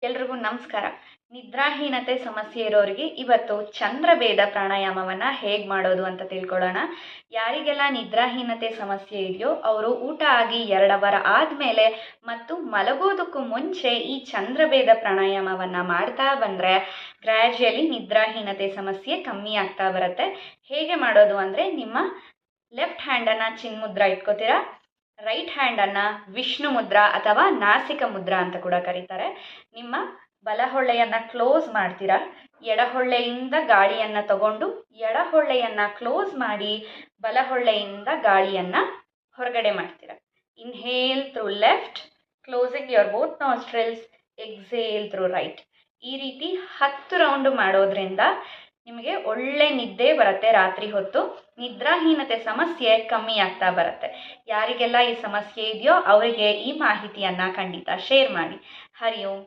ಎಲ್ರಿಗೂ ನಮಸ್ಕಾರ. ನಿದ್ರಾಹೀನತೆ ಸಮಸ್ಯೆ ಇರೋರಿಗೆ ಇವತ್ತು ಚಂದ್ರಭೇದ ಪ್ರಾಣಾಯಾಮವನ್ನು ಹೇಗೆ ಮಾಡೋದು ಅಂತ ತಿಳ್ಕೊಳ್ಳೋಣ. ಯಾರಿಗೆಲ್ಲ ನಿದ್ರಾಹೀನತೆ ಸಮಸ್ಯೆ ಇದೆಯೋ ಅವರು ಊಟ ಆಗಿ 2 ಅವರ್ ಆದಮೇಲೆ ಮತ್ತು ಮಲಗೋದಕ್ಕೂ ಮುಂಚೆ ಈ ಚಂದ್ರಭೇದ ಪ್ರಾಣಾಯಾಮವನ್ನು ಮಾಡ್ತಾ ಬಂದರೆ ಗ್ರ್ಯಾಜುಯಲಿ ನಿದ್ರಾಹೀನತೆ ಸಮಸ್ಯೆ ಕಮ್ಮಿ ಆಗ್ತಾ ಬರುತ್ತೆ. ಹೇಗೆ ಮಾಡೋದು ಅಂದರೆ, ನಿಮ್ಮ ಲೆಫ್ಟ್ ಹ್ಯಾಂಡನ್ನು ಚಿನ್ಮುದ್ರಾ ಇಟ್ಕೋತೀರಾ, ರೈಟ್ ಹ್ಯಾಂಡನ್ನು ವಿಷ್ಣು ಮುದ್ರಾ ಅಥವಾ ನಾಸಿಕ ಮುದ್ರಾ ಅಂತ ಕೂಡ ಕರೀತಾರೆ. ನಿಮ್ಮ ಬಲಹೊಳ್ಳೆಯನ್ನು ಕ್ಲೋಸ್ ಮಾಡ್ತೀರಾ, ಎಡಹೊಳ್ಳೆಯಿಂದ ಗಾಳಿಯನ್ನು ತಗೊಂಡು ಎಡಹೊಳ್ಳೆಯನ್ನು ಕ್ಲೋಸ್ ಮಾಡಿ ಬಲಹೊಳ್ಳೆಯಿಂದ ಗಾಳಿಯನ್ನು ಹೊರಗಡೆ ಮಾಡ್ತೀರಾ. Inhale through left, closing your both nostrils, exhale through right. ಈ ರೀತಿ 10 ರೌಂಡು ಮಾಡೋದ್ರಿಂದ ನಿಮಗೆ ಒಳ್ಳೆ ನಿದ್ದೆ ಬರುತ್ತೆ. ರಾತ್ರಿ ಹೊತ್ತು ನಿದ್ರಾಹೀನತೆ ಸಮಸ್ಯೆ ಕಮ್ಮಿ ಆಗ್ತಾ ಬರುತ್ತೆ. ಯಾರಿಗೆಲ್ಲ ಈ ಸಮಸ್ಯೆ ಇದೆಯೋ ಅವರಿಗೆ ಈ ಮಾಹಿತಿಯನ್ನು ಖಂಡಿತ ಶೇರ್ ಮಾಡಿ. ಹರಿ ಓಂ.